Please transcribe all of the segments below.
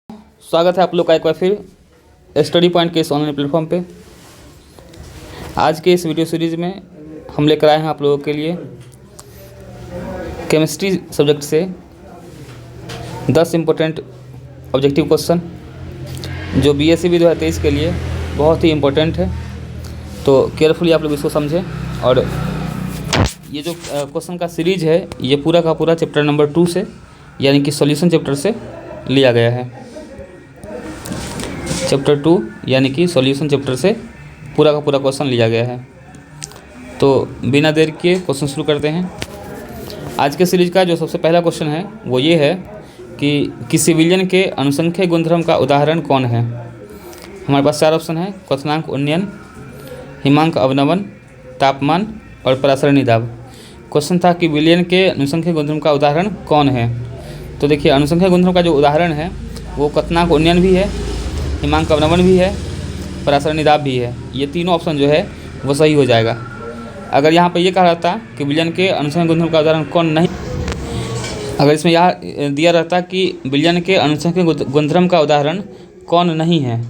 स्वागत है आप लोग का एक बार फिर स्टडी पॉइंट के इस ऑनलाइन प्लेटफॉर्म पे। आज के इस वीडियो सीरीज़ में हम लेकर आए हैं आप लोगों के लिए केमिस्ट्री सब्जेक्ट से 10 इम्पोर्टेंट ऑब्जेक्टिव क्वेश्चन जो बीएससी 2023 के लिए बहुत ही इम्पोर्टेंट है। तो केयरफुली आप लोग इसको समझें। और ये जो क्वेश्चन का सीरीज है ये पूरा का पूरा चैप्टर नंबर 2 से यानी कि सॉल्यूशन चैप्टर से लिया गया है। चैप्टर 2 यानी कि सॉल्यूशन चैप्टर से पूरा का पूरा क्वेश्चन लिया गया है। तो बिना देर किए क्वेश्चन शुरू करते हैं। आज के सीरीज का जो सबसे पहला क्वेश्चन है वो ये है कि किसी विलयन के अनुसंख्यक गुणधर्म का उदाहरण कौन है। हमारे पास 4 ऑप्शन है: क्वथनांक उन्नयन, हिमांक अवनमन, तापमान और परासरणी दाब। क्वेश्चन था कि विलयन के अनुसंख्यक गुणधर्म का उदाहरण कौन है। तो देखिए, अनुसंख्यक गुणधर्म का जो उदाहरण है वो क्वथनांक उन्नयन भी है, हिमांक अवनमन भी है, परासरणी दाब भी है। ये तीनों ऑप्शन जो है वो सही हो जाएगा। अगर यहाँ पर ये कहा रहता कि विलयन के अनुसंख्यक गुणधर्म का उदाहरण कौन नहीं, अगर इसमें यहाँ दिया रहता कि विलयन के अनुसंख्यक गुणधर्म का उदाहरण कौन नहीं है,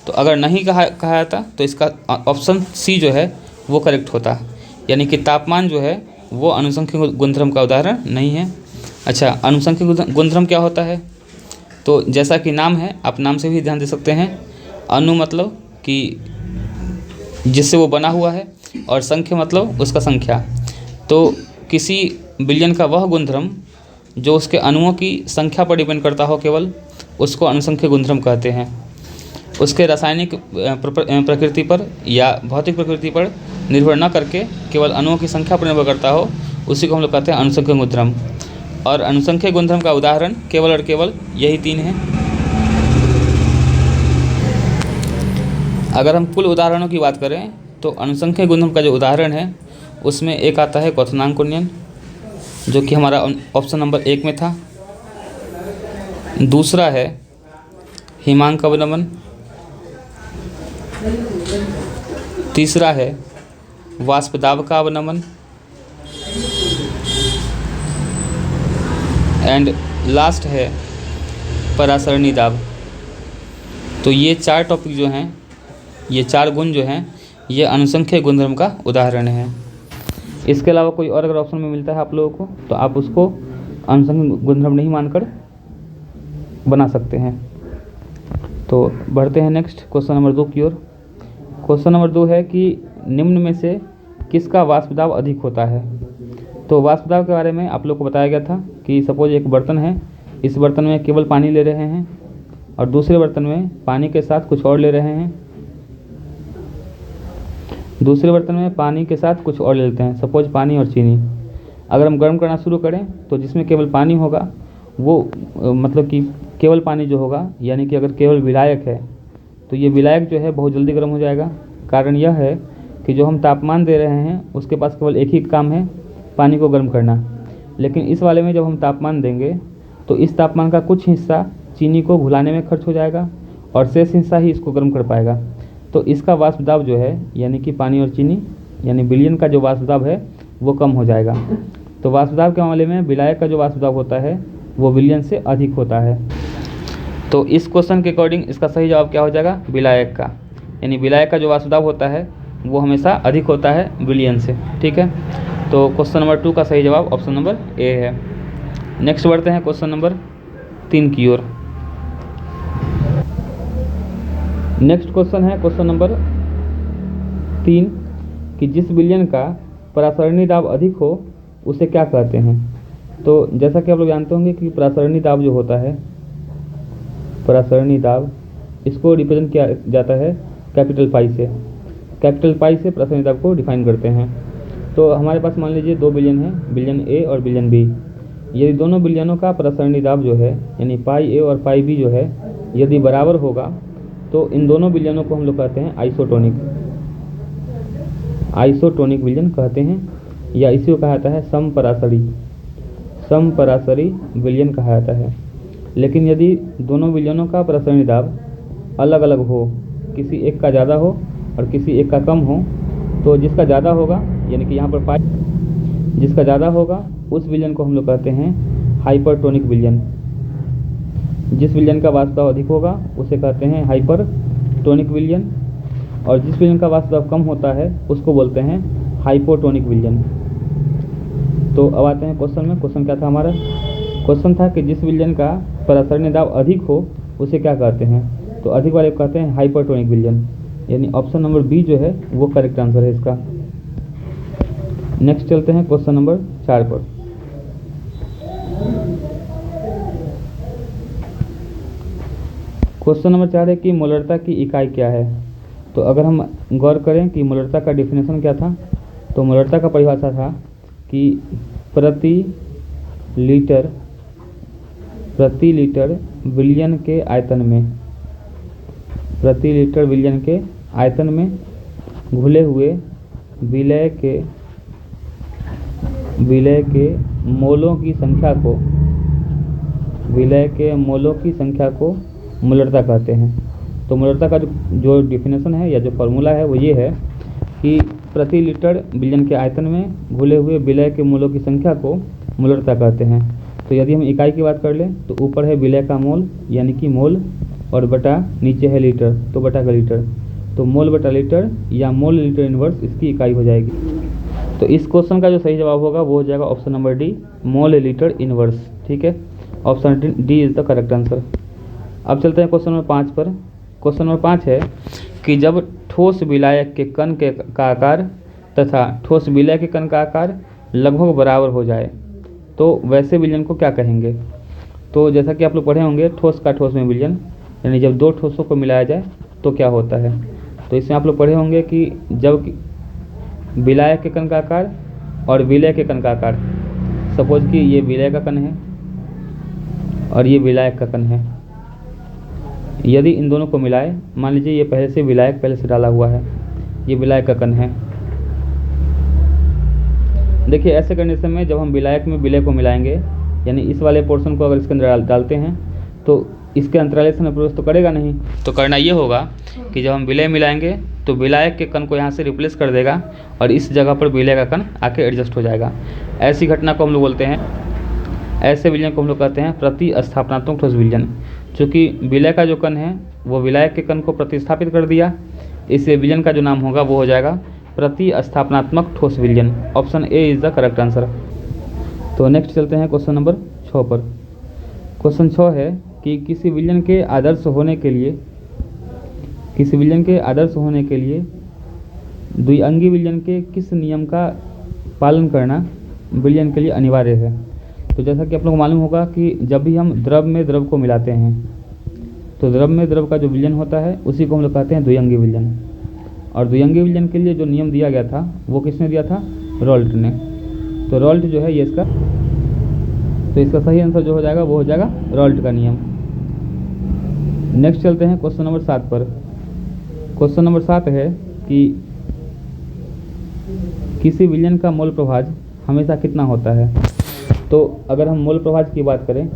तो अगर नहीं कहा जाता तो इसका ऑप्शन सी जो है वो करेक्ट होता, यानी कि तापमान जो है वो अनुसंख्यक गुणधर्म का उदाहरण नहीं है। अच्छा, अनुसंख्यक गुणधर्म क्या होता है? तो जैसा कि नाम है, आप नाम से भी ध्यान दे सकते हैं। अनु मतलब कि जिससे वो बना हुआ है, और संख्या मतलब उसका संख्या। तो किसी विलयन का वह गुणधर्म जो उसके अणुओं की संख्या पर डिपेंड करता हो केवल, उसको अनुसंख्यक गुणधर्म कहते हैं। उसके रासायनिक प्रकृति पर या भौतिक प्रकृति पर निर्भर न करके केवल अणुओं की संख्या पर निर्भर करता हो, उसी को हम लोग कहते हैं अनुसंख्यक गुणधर्म। और अनुसंख्यक गुणधर्म का उदाहरण केवल और केवल यही 3 हैं। अगर हम कुल उदाहरणों की बात करें तो अनुसंख्यक गुणधर्म का जो उदाहरण है उसमें एक आता है क्वथनांक उन्नयन, जो कि हमारा ऑप्शन नंबर 1 में था। दूसरा है हिमांक अवनमन, तीसरा है वाष्प दाब का अवनमन, एंड लास्ट है परासरणी दाब। तो ये 4 टॉपिक जो हैं, ये 4 गुण जो हैं, ये अनुसंख्यक गुणधर्म का उदाहरण है। इसके अलावा कोई और अगर ऑप्शन में मिलता है आप लोगों को तो आप उसको अनुसंख्यक गुणधर्म नहीं मानकर बना सकते हैं। तो बढ़ते हैं नेक्स्ट क्वेश्चन नंबर 2 की ओर। क्वेश्चन नंबर 2 है कि निम्न में से किसका वाष्प दाब अधिक होता है। तो वाष्प दाब के बारे में आप लोग को बताया गया था कि सपोज एक बर्तन है, इस बर्तन में केवल पानी ले रहे हैं और दूसरे बर्तन में पानी के साथ कुछ और ले रहे हैं, दूसरे बर्तन में पानी के साथ कुछ और ले लेते हैं, सपोज पानी और चीनी। अगर हम गर्म करना शुरू करें तो जिसमें केवल पानी होगा वो मतलब कि केवल पानी जो होगा, यानी कि अगर केवल विलायक है तो ये विलायक जो है बहुत जल्दी गर्म हो जाएगा। कारण यह है कि जो हम तापमान दे रहे हैं उसके पास केवल एक ही काम है, पानी को गर्म करना। लेकिन इस वाले में जब हम तापमान देंगे तो इस तापमान का कुछ हिस्सा चीनी को घुलाने में खर्च हो जाएगा और शेष हिस्सा ही इसको गर्म कर पाएगा। तो इसका वाष्प दाब जो है, यानी कि पानी और चीनी यानी विलयन का जो वाष्प दाब है वो कम हो जाएगा। तो वाष्प दाब के मामले में विलायक का जो वाष्प दाब होता है वो विलयन से अधिक होता है। तो इस क्वेश्चन के अकॉर्डिंग इसका सही जवाब क्या हो जाएगा? विलायक का, यानी विलायक का जो वाष्प दाब होता है वो हमेशा अधिक होता है विलयन से। ठीक है, तो क्वेश्चन नंबर 2 का सही जवाब ऑप्शन नंबर ए है। नेक्स्ट बढ़ते हैं क्वेश्चन नंबर 3 की ओर। नेक्स्ट क्वेश्चन है क्वेश्चन नंबर 3 कि जिस विलयन का परासरणी दाब अधिक हो उसे क्या कहते हैं। तो जैसा कि आप लोग जानते होंगे कि परासरणी दाब जो होता है, परासरणी दाब, इसको रिप्रेजेंट किया जाता है कैपिटल पाई से। कैपिटल पाई से परासरणी दाब को डिफाइन करते हैं। तो हमारे पास मान लीजिए 2 विलयन हैं, विलयन ए और विलयन बी। यदि दोनों विलयनों का परासरणी दाब जो है यानी पाई ए और पाई बी जो है यदि बराबर होगा तो इन दोनों विलयनों को हम लोग कहते हैं आइसोटोनिक। आइसोटोनिक विलयन कहते हैं, या इसी को कहा जाता है समपरासरी। समपरासरी विलयन कहा जाता है। लेकिन यदि दोनों विलयनों का परासरणी दाब अलग अलग हो, किसी एक का ज़्यादा हो और किसी एक का कम हो, तो जिसका ज़्यादा होगा यानी कि यहाँ पर पाई, जिसका ज़्यादा होगा उस विलयन को हम लोग कहते हैं हाइपरटोनिक विलयन। जिस विलयन का वाष्प दाब अधिक होगा उसे कहते हैं हाइपरटोनिक विलयन, और जिस विलयन का वाष्प दाब कम होता है उसको बोलते हैं हाइपोटोनिक विलयन। तो अब आते हैं क्वेश्चन में। क्वेश्चन क्या था हमारा? क्वेश्चन था कि जिस विलयन का परासरणीय दाब अधिक हो उसे क्या कहते हैं? तो अधिक वाले को कहते हैं हाइपरटोनिक विलयन, यानी ऑप्शन नंबर बी जो है वो करेक्ट आंसर है इसका। नेक्स्ट चलते हैं क्वेश्चन नंबर 4 पर। क्वेश्चन नंबर 4 है कि मोलरता की इकाई क्या है? तो अगर हम गौर करें कि मोलरता का डेफिनेशन क्या था, तो मोलरता का परिभाषा था कि प्रति लीटर विलयन के आयतन में, प्रति लीटर विलयन के आयतन में घुले हुए विलय के मोलों की संख्या को मोलरता कहते हैं। तो मोलरता का जो डिफिनेशन है या जो फार्मूला है वो ये है कि प्रति लीटर विलयन के आयतन में घुले हुए विलय के मोलों की संख्या को मोलरता कहते हैं। तो यदि हम इकाई की बात कर लें तो ऊपर है विलय का मोल यानी कि मोल, और बटा नीचे है लीटर, तो बटा का लीटर, तो मोल बटा लीटर या मोल लीटर इनवर्स इसकी इकाई हो जाएगी। तो इस क्वेश्चन का जो सही जवाब होगा वो हो जाएगा option number D, mole litre inverse. ठीक है, option D is the correct answer. अब चलते हैं क्वेश्चन नंबर 5 पर। क्वेश्चन नंबर 5 है कि जब ठोस विलायक के कण का आकार तथा ठोस विलय के कण का आकार लगभग बराबर हो जाए तो वैसे विलयन को क्या कहेंगे? तो जैसा कि आप लोग पढ़े होंगे ठोस का ठोस में विलयन, यानी जब दो ठोसों को मिलाया जाए तो क्या होता है। तो इसमें आप लोग पढ़े होंगे कि जब विलायक के कण का आकार और विलय के कण का आकार, सपोज कि ये विलय का कण है और ये विलायक का कण है, यदि इन दोनों को मिलाए, मान लीजिए ये पहले से विलायक पहले से डाला हुआ है, ये विलायक का कण है। देखिए ऐसे कंडीशन में जब हम विलायक में विलय को मिलाएंगे, यानी इस वाले पोर्शन को अगर इसके अंदर डालते हैं तो इसके अंतरालेशन अप्रोच तो करेगा नहीं। तो करना ये होगा कि जब हम विलय मिलाएंगे तो विलायक के कण को यहाँ से रिप्लेस कर देगा और इस जगह पर विलय का कण आके एडजस्ट हो जाएगा। ऐसी घटना को हम लोग बोलते हैं, ऐसे विलयन को हम लोग कहते हैं प्रतिस्थापनात्मक ठोस विलयन। चूँकि विलय का जो कण है वो विलायक के कण को प्रतिस्थापित कर दिया, इसलिए विलयन का जो नाम होगा वो हो जाएगा प्रतिस्थापनात्मक ठोस विलयन। Option A is the correct answer. तो नेक्स्ट चलते हैं क्वेश्चन नंबर 6 पर। क्वेश्चन 6 है कि किसी विलयन के आदर्श होने के लिए द्विअंगी विलयन के किस नियम का पालन करना विलयन के लिए अनिवार्य है? तो जैसा कि आप लोग को मालूम होगा कि जब भी हम द्रव में द्रव को मिलाते हैं तो द्रव में द्रव का जो विलयन होता है उसी को हम लोग कहते हैं द्विअंगी विलयन। और द्विअंगी विलयन के लिए जो नियम दिया गया था वो किसने दिया था? रॉल्ट ने। तो रॉल्ट जो है ये इसका सही आंसर जो हो जाएगा वो हो जाएगा रॉल्ट का नियम। नेक्स्ट चलते हैं क्वेश्चन नंबर 7 पर। क्वेश्चन नंबर 7 है कि किसी विलयन का मोल प्रभाज हमेशा कितना होता है? तो अगर हम मोल प्रभाज की बात करें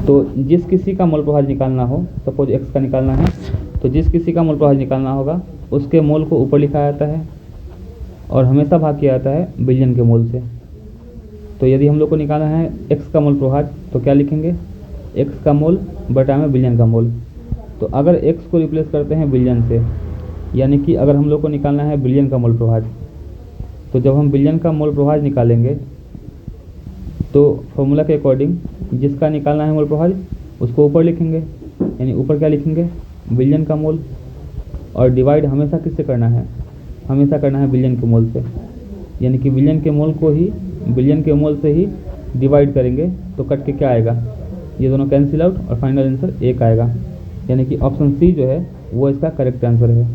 तो जिस किसी का मोल प्रभाज निकालना हो, सपोज x का निकालना है, तो जिस किसी का मोल प्रभाज निकालना होगा उसके मोल को ऊपर लिखा जाता है और हमेशा भाग किया जाता है विलयन के मोल से। तो यदि हम लोग को निकालना है x का मोल प्रभाज तो क्या लिखेंगे? x का मोल बटा में विलयन का मोल। तो अगर x को रिप्लेस करते हैं विलयन से, यानी कि अगर हम लोग को निकालना है विलयन का मोल प्रभाज, तो जब हम विलयन का मोल प्रभाज निकालेंगे तो फॉर्मूला के अकॉर्डिंग जिसका निकालना है मोल प्रभाज उसको ऊपर लिखेंगे, यानी ऊपर क्या लिखेंगे? विलयन का मोल, और डिवाइड हमेशा किससे करना है? हमेशा करना है विलयन के मोल से, यानी कि विलयन के मोल को ही विलयन के मोल से ही डिवाइड करेंगे तो कट के क्या आएगा? ये दोनों कैंसिल आउट और फाइनल आंसर 1 आएगा, यानी कि ऑप्शन सी जो है वो इसका करेक्ट आंसर है।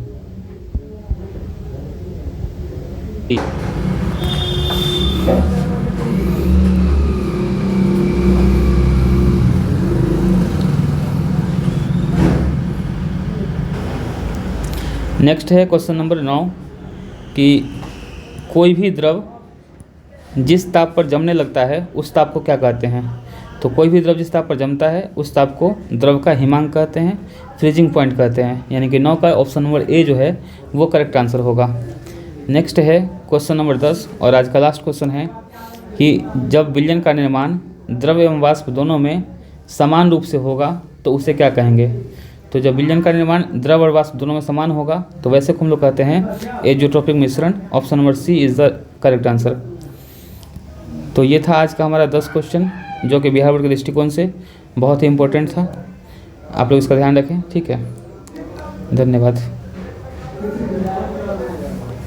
नेक्स्ट है क्वेश्चन नंबर 9 कि कोई भी द्रव जिस ताप पर जमने लगता है उस ताप को क्या कहते हैं? तो कोई भी द्रव जिस ताप पर जमता है उस ताप को द्रव का हिमांक कहते हैं, फ्रीजिंग पॉइंट कहते हैं, यानी कि 9 का ऑप्शन नंबर ए जो है वो करेक्ट आंसर होगा। नेक्स्ट है क्वेश्चन नंबर 10 और आज का लास्ट क्वेश्चन है कि जब विलयन का निर्माण द्रव एवं वाष्प दोनों में समान रूप से होगा तो उसे क्या कहेंगे? तो जब विलयन का निर्माण द्रव और वाष्प दोनों में समान होगा तो वैसे को हम लोग कहते हैं एज़ोट्रोपिक मिश्रण। Option number C is the correct answer. तो ये था आज का हमारा 10 क्वेश्चन जो कि बिहार बोर्ड के दृष्टिकोण से बहुत ही इम्पोर्टेंट था। आप लोग इसका ध्यान रखें, ठीक है। धन्यवाद।